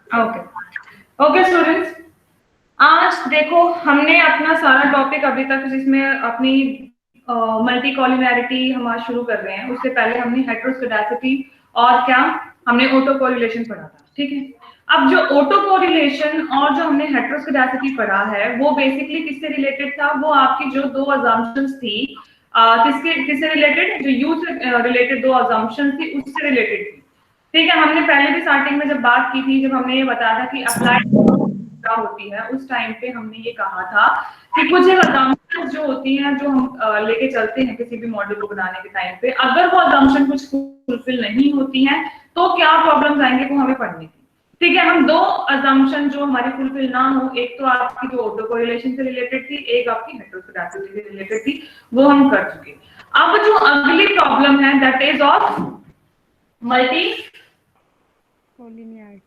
Okay okay students, आज देखो हमने अपना सारा टॉपिक अभी तक जिसमें अपनी मल्टी कॉलिनैरिटी हम आज शुरू कर रहे हैं। उससे पहले हमने हेटेरोस्केडासिटी और क्या हमने ऑटो कोरिलेशन पढ़ा था, ठीक है। अब जो ऑटो कोरिलेशन और जो हमने हेटेरोस्केडासिटी पढ़ा है वो बेसिकली किससे रिलेटेड था? वो आपकी जो दो अजम्पशंस थी किससे रिलेटेड, जो यू से रिलेटेड दो अजम्पशंस थी उससे रिलेटेड थी, ठीक है। हमने पहले भी स्टार्टिंग में जब बात की थी, जब हमने ये बताया था कि अप्लाइड क्या होती है, उस टाइम पे हमने ये कहा था कि कुछ assumptions जो होती हैं जो हम लेके चलते हैं किसी भी मॉडल को बनाने के टाइम पे, अगर वो assumption कुछ फुलफिल नहीं होती हैं तो क्या प्रॉब्लम्स आएंगे वो हमें पढ़ने की, ठीक है। हम दो assumption जो हमारी फुलफिल ना हो, एक तो आपकी जो ऑटो कोरिलेशन से रिलेटेड थी, एक आपकी हेटेरोस्केडासिटी से रिलेटेड थी, वो हम कर चुके। अब जो अगली प्रॉब्लम है that is of multi collinearity.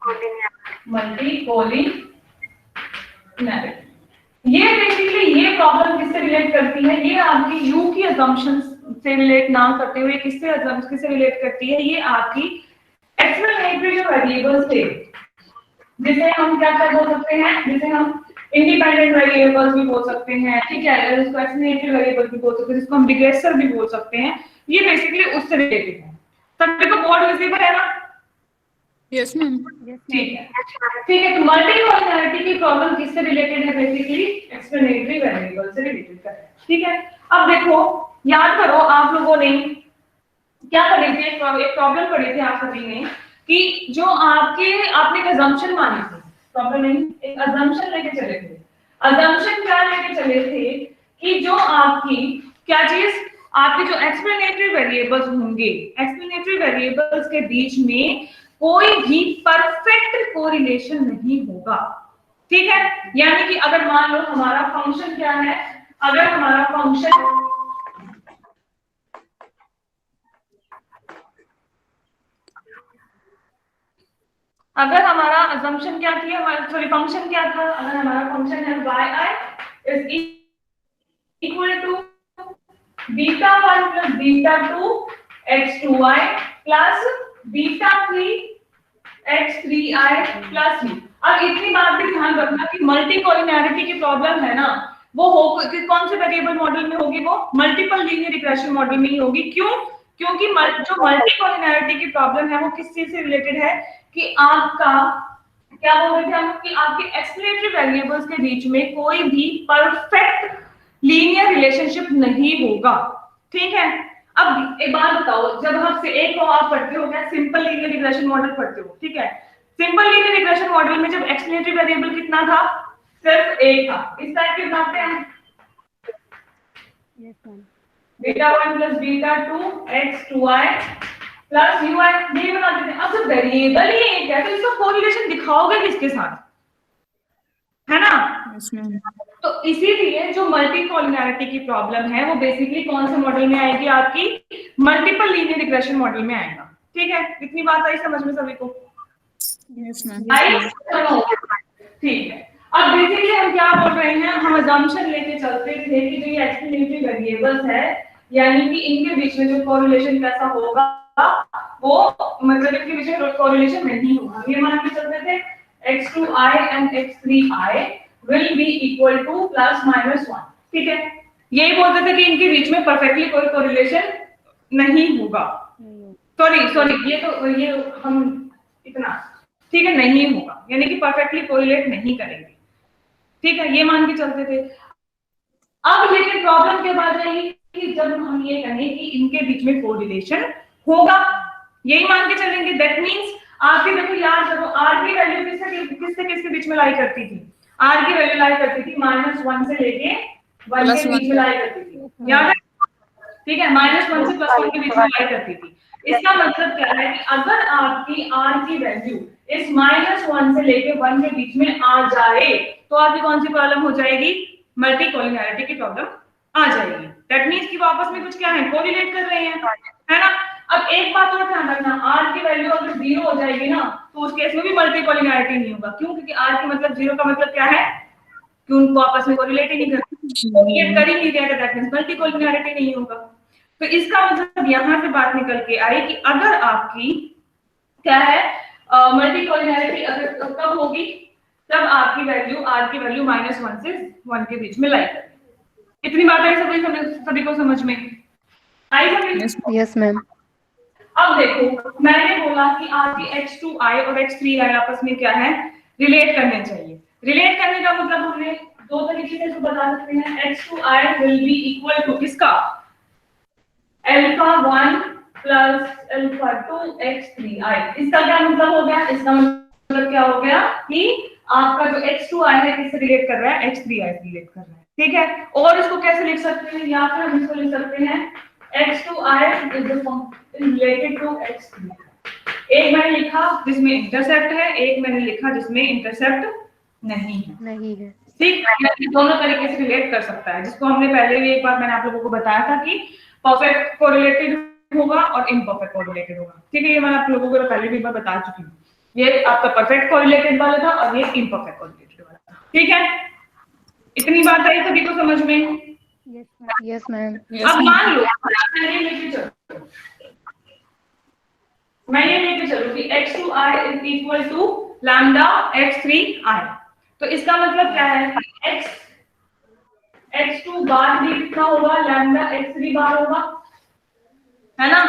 ये बेसिकली ये प्रॉब्लम किससे रिलेट करती है? ये आपकी यू की assumptions से रिलेट ना करते हुए किससे रिलेट करती है? ये आपकी एक्सप्लेनेटरी जो वेरिएबल्स थे, जिसे हम क्या क्या बोल सकते हैं, जिसे हम इंडिपेंडेंट वेरिएबल्स भी बोल सकते हैं, ठीक है, इसको एक्सप्लेनेटरी वेरिएबल भी बोल सकते हैं, जिसको हम डिग्रेसर भी बोल सकते हैं। ये बेसिकली उससे रिलेटेड है। सभी को बोर्ड विजिबल है ना? Yes ma'am. ठीक है, ठीक है। तो मल्टी कॉलिनैरिटी की प्रॉब्लम किससे रिलेटेड है? बेसिकली एक्सप्लेनेटरी वेरिएबल से रिलेटेड है, ठीक है। अब देखो, याद करो आप लोगों ने क्या पढ़ी थी, एक प्रॉब्लम पढ़ी थी आप सभी ने कि जो आपने एक अजम्पशन मानी थी, प्रॉब्लम नहीं, एक अजम्पशन लेके चले थे। अजम्पशन क्या लेके चले थे कि जो आपकी क्या चीज, आपके जो एक्सप्लेनेटरी वेरिएबल्स होंगे, एक्सप्लेनेटरी वेरिएबल्स के बीच में कोई भी परफेक्ट कोरिलेशन नहीं होगा, ठीक है। यानी कि अगर मान लो हमारा फंक्शन क्या है, अगर हमारा फंक्शन अगर हमारा assumption क्या थी, हमारा सॉरी फंक्शन क्या था, अगर हमारा फंक्शन है yi is equal to beta 1 plus beta 2 x2y plus beta 3 x3y plus v। अब इतनी बात भी ध्यान रखना कि मल्टी कोलिनैरिटी की प्रॉब्लम है ना, वो हो कौन से वेरिएबल मॉडल में होगी? वो मल्टीपल लीनियर रिग्रेशन मॉडल में ही होगी। क्यों? क्योंकि जो मल्टी कोलिनैरिटी की प्रॉब्लम है वो किस चीज से रिलेटेड है कि आपका क्या बोल रहे थे हम कि आपके एक्सप्लेनेटरी वेरिएबल्स के बीच में कोई भी परफेक्ट लीनियर रिलेशनशिप नहीं होगा, ठीक है। अब एक बात बताओ, जब हम एक को आप पढ़ते हो क्या, सिंपल लीनियर रिग्रेशन मॉडल पढ़ते हो, ठीक है। सिंपल लीनियर रिग्रेशन मॉडल में जब एक्सप्लेनेटरी वेरिएबल कितना था, सिर्फ एक था। इस टाइप के बनाते हैं beta 1 plus beta 2 x2y plus ui, ये बना देते हैं। अब जब वेरिएबल ही एक है तो इसका कोरिलेशन दिखाओगे किसके साथ, है ना? Yes ma'am. तो इसीलिए जो मल्टी कोलिनैरिटी की प्रॉब्लम है वो बेसिकली कौन से मॉडल में आएगी? आपकी मल्टीपल लीनियर रिग्रेशन मॉडल में आएगा, ठीक है। इतनी बात आई समझ में सभी को? Yes ma'am. ठीक है। अब बेसिकली हम क्या बोल रहे हैं, हम assumption लेके चलते थे कि जो ये एक्सप्लेनेटरी वेरिएबल्स है, यानी कि इनके बीच में जो कोरिलेशन कैसा होगा, वो मतलब इनके बीच में कोरिलेशन नहीं होगा। ये मान के चलते थे x2i and x3i will be equal to plus minus 1, ठीक है। यही बोलते थे कि इनके बीच में परफेक्टली कोई कोरिलेशन नहीं होगा। सॉरी ये हम इतना, ठीक है, नहीं होगा, यानी कि परफेक्टली कोरिलेट नहीं करेंगे, ठीक है, ये मान के चलते थे। अब लेकिन प्रॉब्लम के बाद रही कि जब हम ये कहें कि इनके बीच में कोरिलेशन होगा, यही मान के चलेंगे। दैट मींस आपकी देखो, याद करो आर की वैल्यू किसके बीच में लाई करती थी? आर की वैल्यू लाई करती थी -1 से लेके 1 के बीच में लाई करती थी, याद है? ठीक है, -1 से +1 के बीच में लाई करती थी। इसका मतलब क्या है कि अगर आपकी r की वैल्यू इस -1 से लेके 1 के बीच में आ जाए तो आपकी कौन सी प्रॉब्लम हो जाएगी? मल्टी कोलिनैरिटी की प्रॉब्लम आ जाएगी। दैट मींस कि वो आपस में कुछ क्या है, कोरिलेट कर रहे हैं, है ना? अब एक बात और ध्यान रखना, r की वैल्यू अगर 0 हो जाएगी ना तो उस केस में भी मल्टी कोलिनैरिटी नहीं होगा। क्यों? क्योंकि r की मतलब 0 का मतलब क्या है कि उनको आपस में कोरिलेट ही नहीं कर ही नहीं रहा, दैट मींस मल्टी कोलिनैरिटी नहीं होगा। तो इसका मतलब यहां से बात निकल के आई कि अगर आपकी क्या है मल्टी कोलिनियरिटी अगर कब होगी, तब आपकी वैल्यू r की वैल्यू -1 से 1 के बीच में लाई करेगी। इतनी बात है सभी को समझ में आई समझ? Yes. Yes ma'am. अब देखो मैंने बोला कि आपकी H2i और H3i आपस में क्या है, रिलेट करने चाहिए। रिलेट करने का मतलब हमने दो तरीके से इसको बता सकते हैं। H2i will be equal to किसका, α1 प्लस α2 H3i। इसका क्या मतलब हो गया, इसका मतलब क्या हो गया कि आपका जो H2i है किससे रिलेट कर रहा है, H3i से रिलेट कर रहा है, ठीक है। और इसको कैसे लिख सकते हैं, या फिर हम इसको लिख सकते हैं H2i is related to H3i। एक मैंने लिखा जिसमें इंटरसेप्ट है, एक मैंने लिखा जिसमें इंटरसेप्ट नहीं है, नहीं है। ठीक है। दोनों तरीके से रिलेट कर सकता है, जिसको हमने पहले भी एक बार मैंने आप लोगों को बताया था कि परफेक्ट कोरिलेटेड होगा और इम्परफेक्ट कोरिलेटेड होगा, ठीक है। ये मैं आप लोगों को पहले भी एक बार बता चुकी हूँ। ये आपका परफेक्ट कोरिलेटेड वाला था और ये इम्परफेक्ट कोरिलेटेड वाला था, ठीक है। इतनी बात आई सभी को समझ में? Yes ma'am. अब मान लो मैं ये लेके चलूं कि x2i is equal to lambda x3i। तो इसका मतलब क्या है, x2 बार भी कितना होगा, lambda x3 बार होगा, है ना।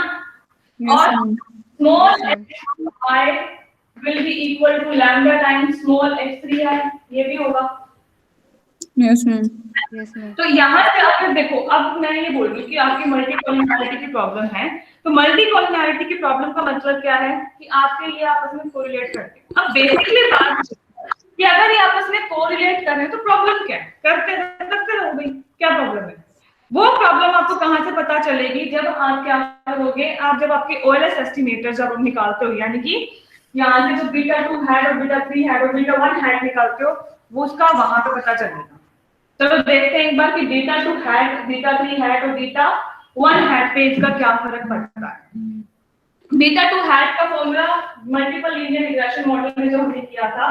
Yes, और ma'am. small x2i will be equal to lambda times small x3i, ये भी होगा। Yes, ma'am. Yes ma'am. तो यहाँ से अगर देखो, अब मैं ये बोल रही हूँ कि आपकी मल्टी कोलिनियरिटी की प्रॉब्लम है, तो मल्टी कोलिनियरिटी की प्रॉब्लम का मतलब क्या है कि आपके ये आपस में कोरिलेट करते हैं। अब बेसिकली बात कि अगर ये आपस में कोरिलेट कर रहे हैं तो प्रॉब्लम क्या है, करते रहो भाई, क्या प्रॉब्लम है। वो प्रॉब्लम आपको कहाँ से पता चलेगी, जब आप क्या करोगे, आप जब आपके OLS एस्टिमेटर जब निकालते हो, यानी कि यहाँ से जो β2 हैड और β3 हैड और β1 हैड निकालते हो, वो उसका वहां पे पता चलेगा। चलो देखते हैं एक बार कि β2 हैड, β3 हैड और β1 हैड पे इसका क्या फर्क पड़ता है। β2 हैड का formula multiple linear regression model में जो हमने किया था,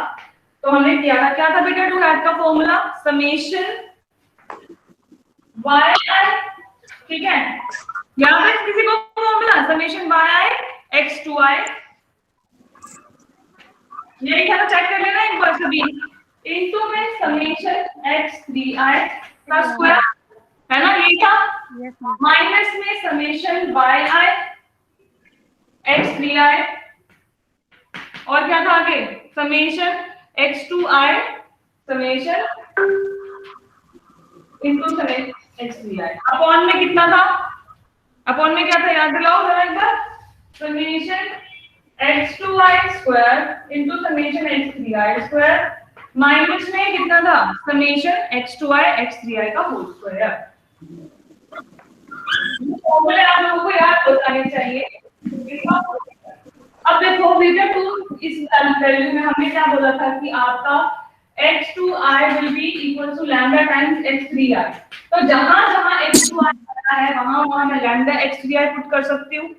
तो हमने किया था क्या था, β2 हैड का फॉर्मूला समेशन yi, ठीक है। याद है किसी को फॉर्मूला समेशन yi x2i, यही था, चेक कर लेना एक बार सभी। इनटू में समेशन x3i का स्क्वायर, है ना, यही था। Yes ma'am. माइनस में समेशन yi x3i, और क्या था आगे, summation x2i summation into summation x3i। Upon में कितना था, अपॉन में क्या था, याद दिलाओ जरा एक बार, summation x2i square into summation x3i square, minus में कितना था, समेशन x2i x3i का होल स्क्वायर। फॉर्मूले आप लोगों को याद हो जाने चाहिए। अब देखो β2 इस वैल्यू में हमने क्या बोला था कि आपका x2i will be equal to lambda times x3i। तो जहां x2i आता है वहां मैं lambda x3i पुट कर सकती हूँ।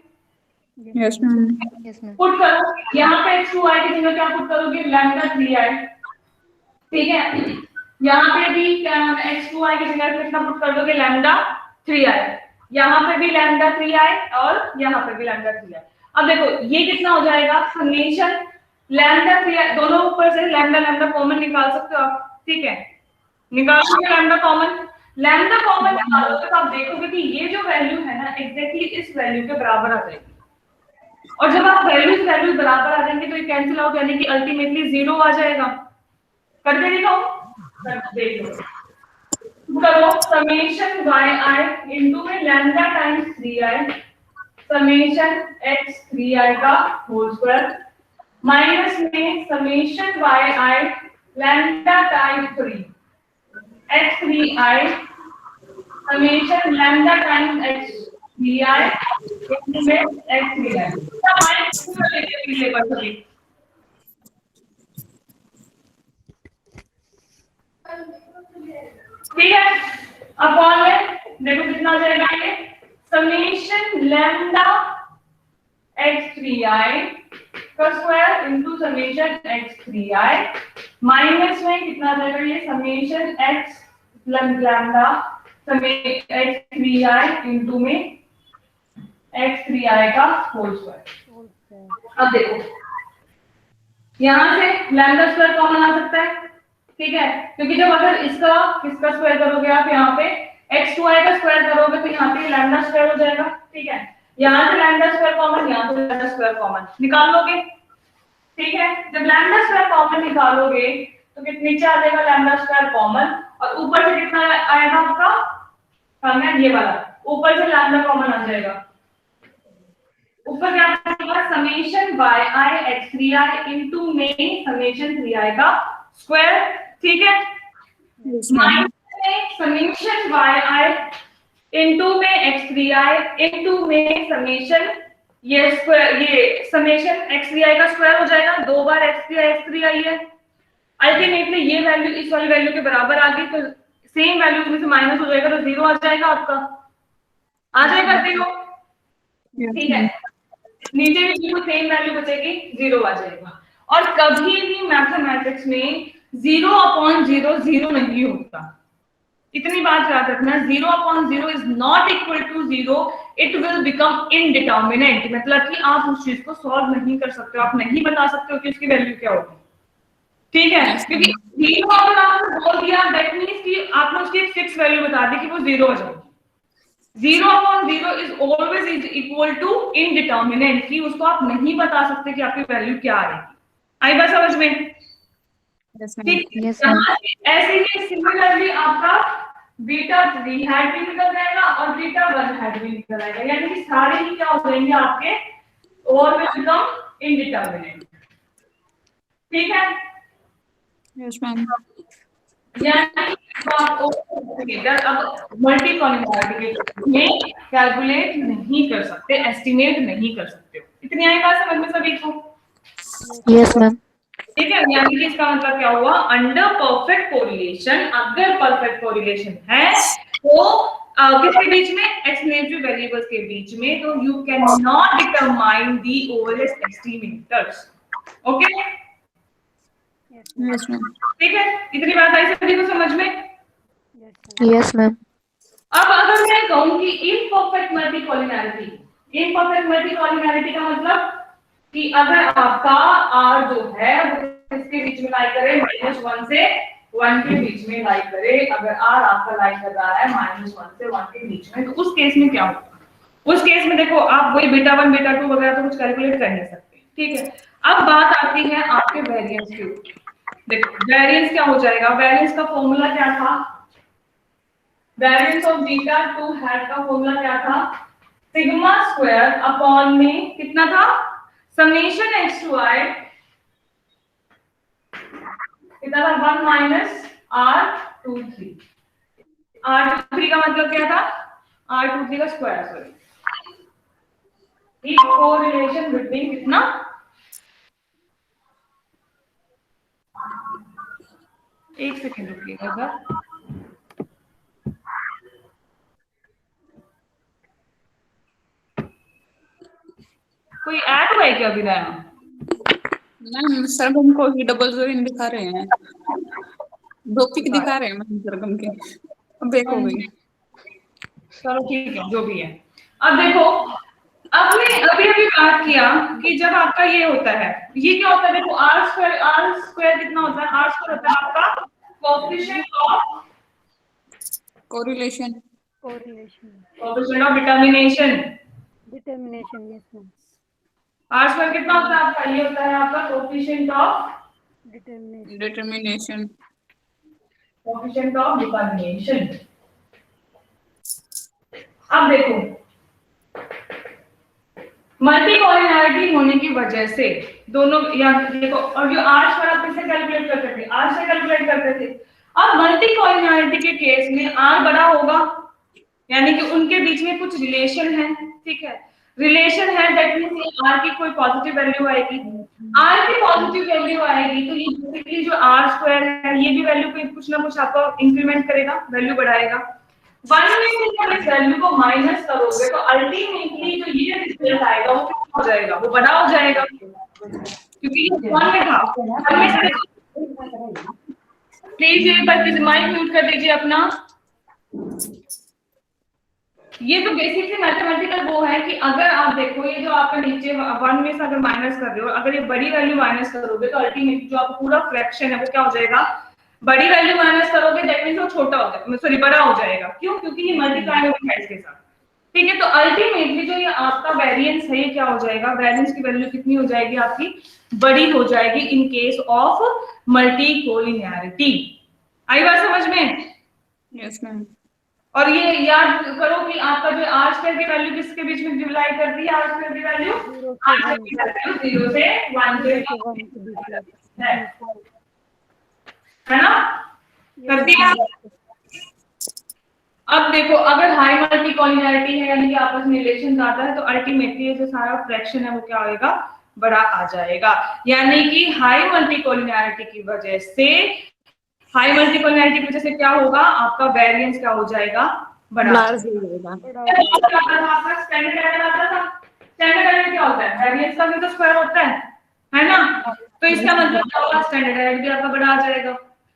Yes, ma'am. Yes ma'am. Put करो, यहाँ पे x2i की जगह क्या पुट करोगे, lambda 3i, ठीक है। यहाँ पे भी x2i की जगह कितना पुट कर दोगे, lambda 3i, यहाँ पे भी lambda 3i और यहाँ पे भी lambda 3i। अब देखो ये कितना हो जाएगा, समेशन lambda 3i, दोनों ऊपर से lambda कॉमन निकाल सकते हो आप, ठीक है। निकालोगे lambda कॉमन निकालोगे तो आप देखोगे कि ये जो वैल्यू है ना एग्जैक्टली इस वैल्यू के बराबर आ जाएगी। और जब आप वैल्यू बराबर आ जाएंगे तो ये कैंसिल आउट, यानी कि अल्टीमेटली 0 आ जाएगा। करके दिखाओ, देख लो, करो समेशन yi इनटू में lambda times 3i summation x3i का होल स्क्वायर, माइनस में summation yi lambda times 3 x3i summation lambda times x3i into में x3i। सब माइनस लेके लेकर सभी, ठीक है। अपॉन में देखो कितना आ जाएगा, ये समेशन लैम्डा x3i का square into summation x3i, minus में कितना आ जाएगा, ये summation x lambda summation x3i into में x3i का होल स्क्वायर। अब देखो यहाँ से लैम्डा स्क्वायर कॉमन आ सकता है, ठीक है, क्योंकि जब अगर इसका स्क्वायर करोगे आप यहाँ पे x2y का स्क्वायर करोगे तो यहाँ पे लैम्डा स्क्वायर हो जाएगा, ठीक है, यहाँ से लैम्डा स्क्वायर कॉमन, यहाँ से लैम्डा स्क्वायर कॉमन निकाल लोगे, ठीक है। जब लैम्डा स्क्वायर कॉमन निकालोगे तो नीचे आ जाएगा लैम्डा स्क्वायर कॉमन और ऊपर से कितना आएगा आपका सामने ये वाला, ऊपर से लैम्डा कॉमन आ जाएगा, ऊपर क्या आएगा समेशन yi x3i इनटू में समेशन 3i का स्क्वायर, ठीक है, माइनस में समेशन yi इनटू में x3i इनटू में समेशन ये स्क्वायर, ये समेशन x3i का स्क्वायर हो जाएगा, दो बार x3i है, अल्टीमेटली ये वैल्यू इस वाली वैल्यू के बराबर आ गई तो सेम वैल्यू में से माइनस हो जाएगा तो जीरो आ जाएगा आपका, आ जाएगा जीरो, ठीक है, नीचे भी बिल्कुल सेम वैल्यू बचेगी, जीरो आ जाएगा। और कभी भी मैथमेटिक्स में 0/0 जीरो नहीं होता, इतनी बात याद रखना, 0/0 is not equal to 0, it will become indeterminate, मतलब कि आप उस चीज को सॉल्व नहीं कर सकते हो, आप नहीं बता सकते हो कि उसकी वैल्यू क्या होगी, ठीक है, क्योंकि 0 अगर आपने बोल दिया दैट मींस कि आपने उसकी एक फिक्स वैल्यू बता दी कि वो 0 हो जाएगी, 0/0 is always is equal to indeterminate, कि उसको आप नहीं बता सकते कि आपकी वैल्यू क्या आएगी, आई बात समझ में, ठीक, ऐसे ही सिमिलरली आपका बीटा 3 हैड भी निकल जाएगा और बीटा 1 हैड भी निकल आएगा, यानी कि सारे ही क्या हो जाएंगे आपके और में बिकम इनडिटर्मिनेट, ठीक है, यस मैम, यानी अब मल्टी कॉलिनियरिटी में कैलकुलेट नहीं कर सकते, एस्टिमेट नहीं कर सकते हो, इतनी आई बात समझ में सभी को, यस मैम, ठीक है, यानी कि इसका मतलब क्या हुआ, अंडर परफेक्ट कोरिलेशन, अगर परफेक्ट कोरिलेशन है तो किसके बीच में, एक्सप्लेनेटरी वेरिएबल्स के बीच में, तो you can not determine the overest estimators, okay, yes ma'am, ठीक है, इतनी बात आई सभी को समझ में, यस मैम, अब अगर मैं कहूं कि imperfect multi collinearity, imperfect multi collinearity का मतलब कि अगर आपका r जो है वो इसके बीच में लाई करे -1 से 1 के बीच में लाई करे, अगर r आपका लाई कर रहा है -1 से 1 के बीच में, तो उस केस में क्या होगा, उस केस में देखो आप वही बीटा 1 बीटा 2 वगैरह तो कुछ कैलकुलेट कर नहीं सकते, ठीक है, अब बात आती है आपके वेरिएंस के ऊपर, देखो वेरिएंस क्या हो जाएगा, वेरिएंस का फॉर्मूला क्या था, वेरिएंस ऑफ बीटा 2 हैड का फॉर्मूला क्या था, सिग्मा स्क्वायर अपॉन में कितना था, समेशन x टू i कितना था, 1 माइनस r23, r23 का मतलब क्या था, r23 का स्क्वायर, सॉरी, कोरिलेशन बिटवीन कितना, एक सेकंड रुकिएगा सर, कोई ऐड हुआ है क्या अभी नया, मैम सरगम को ही डबल ज़ीरो इन दिखा रहे हैं, दो पिक दिखा रहे हैं मैम सरगम के, अब एक हो गई, चलो ठीक है जो भी है, अब देखो आपने अभी अभी बात किया कि जब आपका ये होता है, ये क्या होता है, देखो r स्क्वायर कितना होता है, r स्क्वायर होता है आपका coefficient of correlation, coefficient of determination, yes ma'am, r square कितना होता है आपका, ये होता है आपका coefficient of determination, coefficient of determination. अब देखो मल्टी कॉलिनियरिटी होने की वजह से दोनों या देखो, और जो r स्क्वायर आप किससे कैलकुलेट करते थे, r से कैलकुलेट करते थे, अब मल्टी कॉलिनियरिटी के केस में r बड़ा होगा, यानी कि उनके बीच में कुछ रिलेशन है, ठीक है, रिलेशन है, दैट मींस r की कोई पॉजिटिव वैल्यू आएगी, r की पॉजिटिव वैल्यू आएगी तो ये बेसिकली जो r स्क्वायर है ये भी वैल्यू को कुछ ना कुछ आपको इंक्रीमेंट करेगा, वैल्यू बढ़ाएगा, 1 में से जब इस वैल्यू को माइनस करोगे तो अल्टीमेटली जो ये रिजल्ट आएगा वो क्या हो जाएगा, वो बड़ा हो जाएगा, क्योंकि ये 1 में था, प्लीज एक बार माइक म्यूट कर दीजिए अपना, ये तो बेसिकली मैथमेटिकल वो है कि अगर आप देखो ये जो आपका नीचे 1 में से अगर माइनस कर रहे हो, अगर ये बड़ी वैल्यू माइनस करोगे तो अल्टीमेटली जो आपका पूरा फ्रैक्शन है वो क्या हो जाएगा, बड़ी वैल्यू माइनस करोगे दैट मींस वो छोटा हो जाएगा, सॉरी बड़ा हो जाएगा। क्यों? क्योंकि ये मल्टीप्लाई हो गया इसके साथ। ठीक है, तो अल्टीमेटली जो ये आपका वेरिएंस है ये क्या हो जाएगा, वेरिएंस की वैल्यू कितनी हो जाएगी आपकी, बड़ी हो जाएगी in case of multi collinearity. आई बात समझ में? Yes ma'am. और ये याद करो कि आपका जो आर स्क्वायर की वैल्यू किसके बीच में डिवाइड करती है, आर स्क्वायर की वैल्यू 0 से 1 है ना, कर दिया। अब देखो अगर हाई मल्टी कोलिनियरिटी है यानी कि आपस में रिलेशन आता है तो अल्टीमेटली ये जो सारा फ्रैक्शन है वो क्या होएगा, बड़ा आ जाएगा। यानी कि हाई मल्टी कोलिनियरिटी की वजह से, हाई मल्टी कोलिनियरिटी की वजह से क्या होगा, आपका वेरिएंस क्या हो जाएगा, बड़ा लार्ज हो जाएगा। आपका स्टैंडर्ड एरर आता था। स्टैंडर्ड एरर क्या होता है, वेरिएंस का भी तो स्क्वायर होता है ना, तो इसका मतलब क्या होगा, स्टैंडर्ड एरर भी आपका बड़ा आ जाएगा।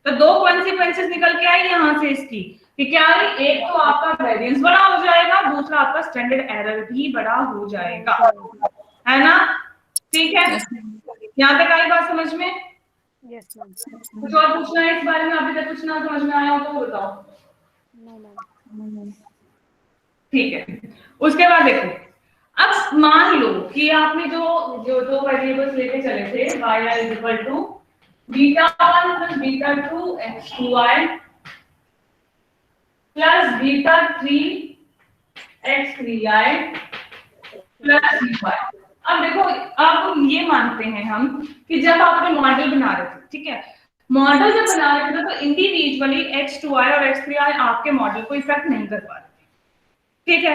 तो दो कॉन्सिक्वेंसेस निकल के आई यहाँ से इसकी कि क्या है, एक तो आपका वेरिएंस बड़ा हो जाएगा, दूसरा आपका स्टैंडर्ड एरर भी बड़ा हो जाएगा, है ना। ठीक है, यहाँ तक आई बात समझ में? Yes ma'am. कुछ और पूछना है इस बारे में, अभी तक कुछ ना समझ में आया हो तो बताओ। No ma'am. ठीक है, उसके बाद देखो, अब मान लो कि आपने जो जो दो वेरिएबल्स लेके चले थे y is equal to β1 plus β2 x2y plus β3 x3y plus y। अब देखो, अब ये मानते हैं हम कि जब आपने मॉडल बना रहे थे, ठीक है, मॉडल जब बना रहे थे तो इंडिविजुअली x2y और x3y आपके मॉडल को इफेक्ट नहीं कर पा रहे थे, ठीक है।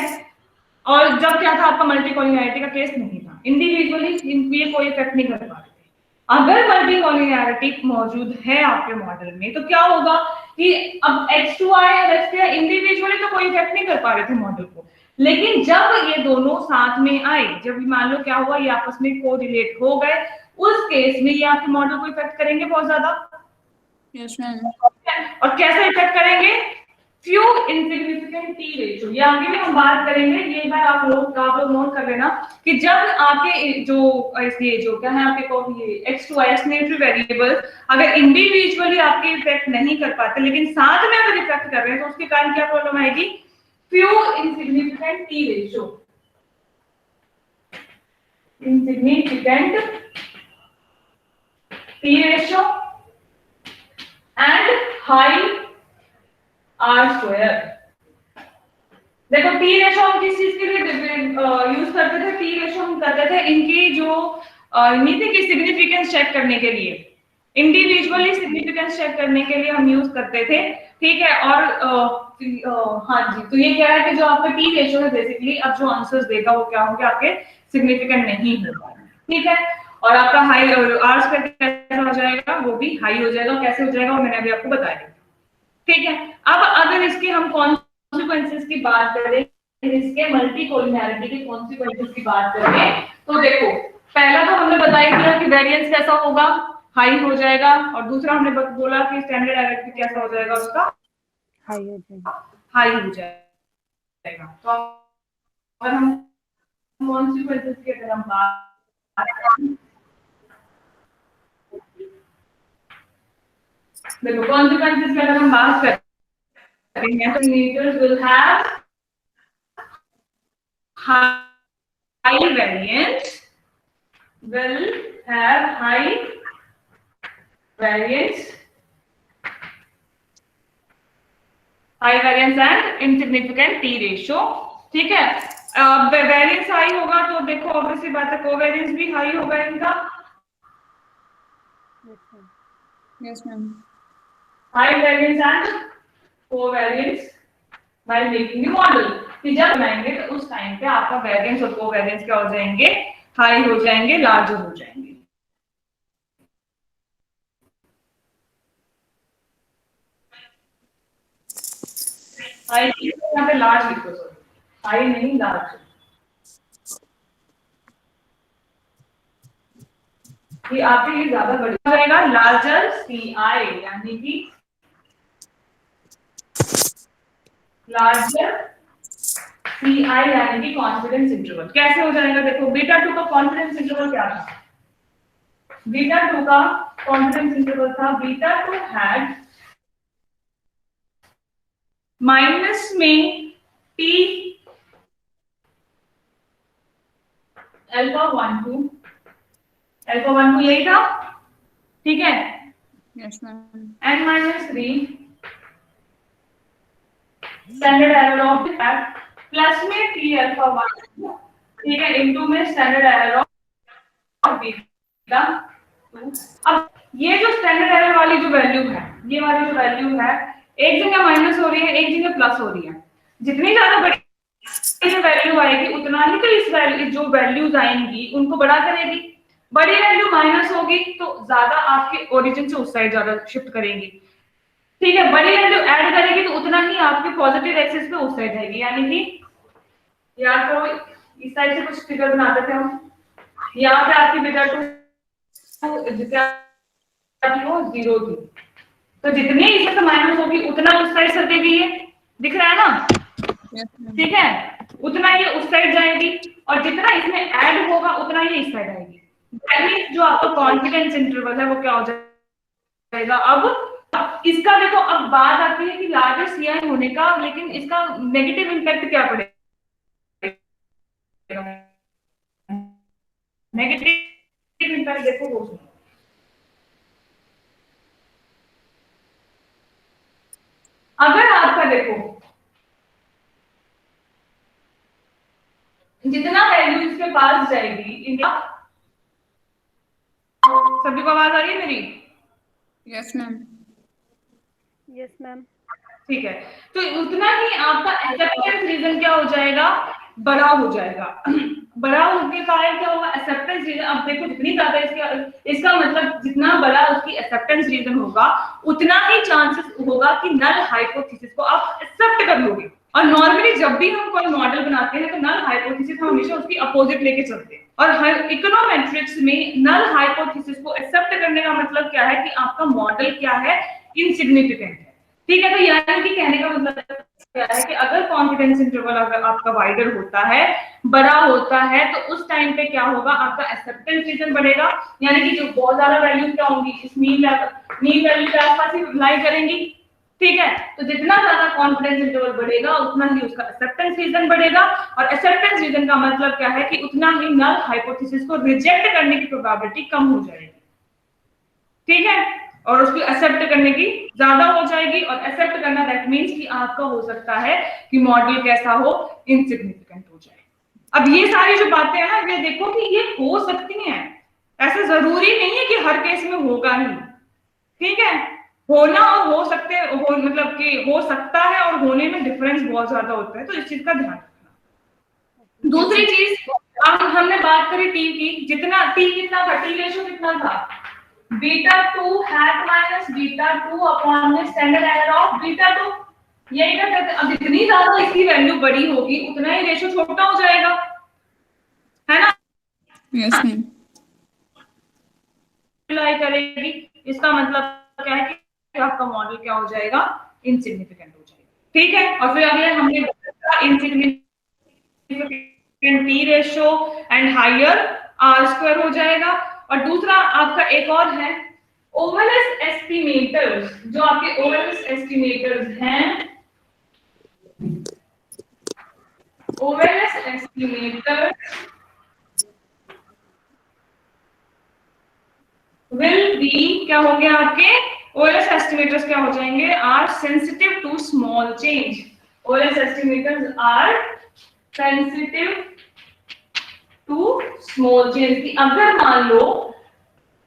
और जब क्या था, आपका मल्टी कोलिनियरिटी का केस नहीं था, इंडिविजुअली इनके कोई इफेक्ट नहीं कर पा रहे थे। अगर मल्टी कोलिनियरिटी मौजूद है आपके मॉडल में तो क्या होगा कि अब x2y और x3y इंडिविजुअली तो कोई इफेक्ट नहीं कर पा रहे थे मॉडल को, लेकिन जब ये दोनों साथ में आए, जब मान लो क्या हुआ, ये आपस में कोरिलेट हो गए, उस केस में ये आपके मॉडल को इफेक्ट करेंगे बहुत ज्यादा। Yes ma'am. और कैसे इफेक्ट करेंगे, फ्यू इनसिग्निफिकेंट टी रेशियो, ये आगे भी हम बात करेंगे। ये बार आप लोग नोट कर लेना कि जब आपके जो ये जो क्या है आपके को ये x2y एक्सप्लेनेटरी वेरिएबल अगर इंडिविजुअली आपके इफेक्ट नहीं कर पाते लेकिन साथ में अगर इफेक्ट कर रहे हैं तो उसके कारण क्या प्रॉब्लम आएगी, few insignificant t ratio, insignificant t ratio and high R square. देखो टी रेशो हम किस चीज के लिए यूज करते थे, टी रेशो हम करते थे इनकी जो नीति की सिग्निफिकेंस चेक करने के लिए, इंडिविजुअली सिग्निफिकेंस चेक करने के लिए हम यूज करते थे, ठीक है। और हाँ जी, तो ये क्या है कि जो आपका टी रेशो है बेसिकली अब जो आंसर्स देगा वो क्या होंगे, आपके सिग्निफिकेंट नहीं होगा, ठीक है। और आपका हाई आर स्क्वायर कैसे हो जाएगा, वो भी हाई हो जाएगा। कैसे हो जाएगा वो मैंने अभी आपको बताया, ठीक है। अब अगर इसके हम कॉन्सिक्वेंसेस की बात करें, इसके मल्टी कोलिनियरिटी के कॉन्सिक्वेंसेस की बात करें तो देखो, पहला तो हमने बताया दिया कि वेरिएंस कैसा होगा, हाई हो जाएगा, और दूसरा हमने बोला कि स्टैंडर्ड एरर भी कैसा हो जाएगा, उसका हाई हो जाएगा, हाई हो जाएगा। तो अगर हम कॉन्सिक्वेंसेस की अगर हम बात करें, देखो कॉन्सिक्वेंसेस की अगर हम बात करें meters will have high variance, will have high variance and insignificant t ratio, ठीक है। वेरिएंस हाई होगा तो देखो ऑब्वियसली बात है कोवेरिएंस भी हाई होगा इनका। Yes ma'am. High variance and covariance by making the model, कि जब बनाएंगे तो उस टाइम पे आपका वेरिएंस और कोवेरिएंस क्या हो जाएंगे, हाई हो जाएंगे, लार्जर हो जाएंगे। हाई यहाँ पे लार्ज लिखो, सॉरी हाई नहीं लार्ज, ये आपके लिए ज्यादा बढ़िया रहेगा। लार्जर सी आई यानी कि लार्जर CI यानी कि कॉन्फिडेंस इंटरवल। कैसे हो जाएगा, देखो बीटा 2 का कॉन्फिडेंस इंटरवल क्या था, बीटा 2 का कॉन्फिडेंस इंटरवल था बीटा 2 हैड माइनस में T अल्फा 1 2 यही था, ठीक है, yes ma'am. n minus 3 standard error of that plus में T अल्फा 1, ठीक है, इनटू में स्टैंडर्ड एरर ऑफ बीटा 2। अब ये जो स्टैंडर्ड एरर वाली जो वैल्यू है, ये वाली जो वैल्यू है, एक जगह माइनस हो रही है, एक जगह प्लस हो रही है। जितनी ज्यादा बड़ी जो वैल्यू आएगी उतना ही तो इस वैल्यू जो वैल्यूज आएंगी उनको बड़ा करेगी। बड़ी वैल्यू माइनस होगी तो ज्यादा आपके ओरिजिन से उस साइड ज्यादा शिफ्ट करेंगी, ठीक है। बड़ी वैल्यू ऐड करेगी तो उतना ही आपके पॉजिटिव एक्सिस पे उस साइड जाएगी, यानी कि याद करो इस साइड से कुछ फिगर बनाते थे हम, यहाँ पे आपकी बीटा 2 जितना 0 थी, तो जितनी इसमें माइनस होगी उतना उस साइड सरकेगी, ये दिख रहा है ना, ठीक है, उतना ये उस साइड जाएगी, और जितना इसमें ऐड होगा उतना ये इस साइड आएगी। यानी जो आपका कॉन्फिडेंस इंटरवल है वो क्या हो जाएगा। अब इसका देखो, अब बात आती है कि लार्जर CI होने का, लेकिन इसका नेगेटिव इम्पैक्ट क्या पड़ेगा, नेगेटिव इम्पैक्ट देखो वो सुनो। अगर आपका देखो जितना वैल्यू इसके पास जाएगी, इनका सभी को आवाज आ रही है मेरी? Yes ma'am. Yes ma'am. ठीक है, तो उतना ही आपका एक्सेप्टेंस रीजन क्या हो जाएगा, बड़ा हो जाएगा। बड़ा होने के कारण क्या होगा, एक्सेप्टेंस रीजन, अब देखो जितनी ज्यादा इसका मतलब जितना बड़ा उसकी एक्सेप्टेंस रीजन होगा उतना ही चांसेस होगा कि नल हाइपोथेसिस को आप एक्सेप्ट कर लोगे। और नॉर्मली जब भी हम कोई मॉडल बनाते हैं तो नल हाइपोथेसिस हम हमेशा उसकी अपोजिट लेके चलते हैं, और हर इकोनोमेट्रिक्स में नल हाइपोथेसिस को एक्सेप्ट करने का मतलब क्या है कि आपका मॉडल क्या है, इनसिग्निफिकेंट है, ठीक है। तो यानी कि कहने का मतलब क्या है कि अगर कॉन्फिडेंस इंटरवल अगर आपका वाइडर होता है, बड़ा होता है, तो उस टाइम पे क्या होगा, आपका एक्सेप्टेंस रीजन बढ़ेगा, यानी कि जो बहुत ज्यादा वैल्यू क्या होंगी इस मीन वैल्यू के आसपास ही लाई करेंगी, ठीक है। तो जितना ज्यादा कॉन्फिडेंस इंटरवल बढ़ेगा उतना ही उसका एक्सेप्टेंस रीजन बढ़ेगा, और एक्सेप्टेंस रीजन का मतलब क्या है कि उतना ही नल हाइपोथेसिस को रिजेक्ट करने की प्रोबेबिलिटी कम हो जाएगी, ठीक है, और उसको एक्सेप्ट करने की ज्यादा हो जाएगी। और एक्सेप्ट करना दैट मींस कि आपका हो सकता है कि मॉडल कैसा हो, इनसिग्निफिकेंट हो जाए। अब ये सारी जो बातें हैं ना, ये देखो कि ये हो सकती हैं, ऐसा जरूरी नहीं है कि हर केस में होगा ही, ठीक है। होना और हो सकते हो, मतलब कि हो सकता है और होने में डिफरेंस बहुत ज्यादा होता है, तो इस चीज का ध्यान रखना। दूसरी चीज, अब हमने बात करी टी की, जितना टी कितना था, टी रेशियो कितना था, beta 2 hat minus beta 2 upon में स्टैंडर्ड एरर ऑफ बीटा 2, यही करते थे। अब जितनी ज्यादा इसकी वैल्यू बड़ी होगी उतना ही रेशियो छोटा हो जाएगा, है ना? Yes ma'am. अप्लाई करेगी, इसका मतलब क्या है कि आपका मॉडल क्या हो जाएगा, इनसिग्निफिकेंट हो जाएगा, ठीक है। और फिर अगले हमने insignificant t ratio and higher R square हो जाएगा। और दूसरा आपका एक और है ओवरलेस एस्टिमेटर्स, जो आपके ओवरलेस एस्टिमेटर्स हैं, ओवरलेस एस्टिमेटर्स विल बी, क्या होंगे आपके ओएलएस एस्टिमेटर्स, क्या हो जाएंगे, are sensitive to small change. OLS estimators are sensitive to small change. अगर मान लो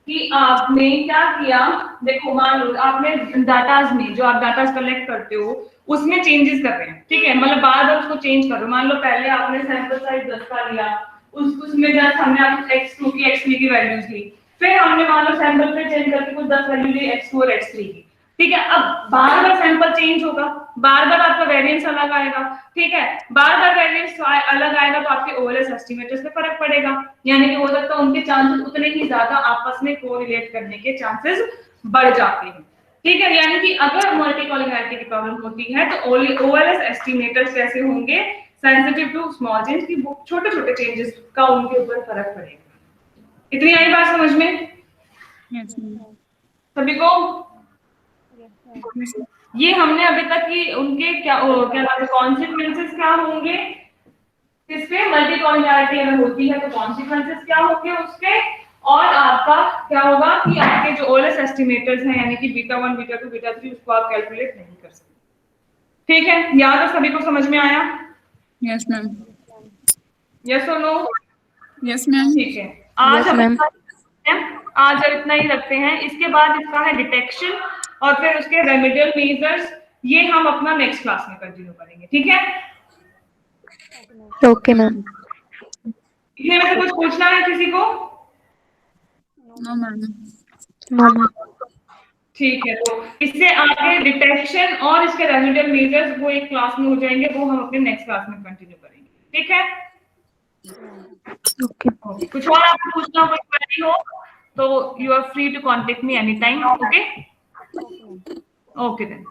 कि आपने क्या किया, देखो मान लो आपने डाटाज में, जो आप डाटाज कलेक्ट करते हो उसमें चेंजेस कर रहे हैं, ठीक है, मतलब बार बार उसको चेंज कर रहे हो। मान लो पहले आपने सैंपल साइज 10 का लिया, उसमें जस्ट हमने आपको x2 की x3 की वैल्यूज ली, फिर हमने मान लो सैंपल पे चेंज करके कुछ 10 वैल्यू ली x2 और x3 की, ठीक है। अब बार बार सैंपल चेंज होगा, बार बार आपका वेरिएंस अलग आएगा, ठीक है, बार बार वेरिएंस अलग आएगा तो आपके ओएलएस एस्टिमेटर्स पे फर्क पड़ेगा, यानी कि हो सकता है उनके चांसेस उतने ही ज्यादा आपस में कोरिलेट करने के चांसेस बढ़ जाते हैं, ठीक है। यानी कि अगर मल्टी कॉलिंगैरिटी की प्रॉब्लम होती है तो ओएलएस एस्टिमेटर्स कैसे होंगे, सेंसिटिव टू स्मॉल चेंज की छोटे छोटे चेंजेस का उनके ऊपर फर्क पड़ेगा। इतनी आई बात समझ में यस मैम। सभी को? Yes, ma'am. ये हमने अभी तक की उनके क्या कॉन्सिक्वेंसेस क्या होंगे इसके, मल्टी कॉलिनियरिटी अगर होती है तो कॉन्सिक्वेंसेस क्या होंगे उसके, और आपका क्या होगा कि आपके जो ओएलएस एस्टिमेटर्स हैं यानी कि बीटा 1 बीटा 2 बीटा 3 उसको आप कैलकुलेट नहीं कर सकते। ठीक है, याद है सभी को, समझ में आया? Yes ma'am. यस और नो? Yes ma'am. ठीक है, आज Yes, हम ma'am. आज इतना ही रखते हैं। इसके बाद इसका है डिटेक्शन और फिर उसके रेमेडियल मेजर्स, ये हम अपना नेक्स्ट क्लास में कंटिन्यू करेंगे। ठीक है, Okay, ma'am. इसमें से कुछ पूछना है किसी को? No ma'am. No, ma'am. ठीक है, तो इससे आगे डिटेक्शन और इसके रेमेडियल मेजर्स वो एक क्लास में हो जाएंगे, वो हम अपने नेक्स्ट क्लास में कंटिन्यू करेंगे। ठीक है, Okay. कुछ और आपको पूछना हो, कोई क्वेरी हो तो you are free to contact me any time. Okay, okay then.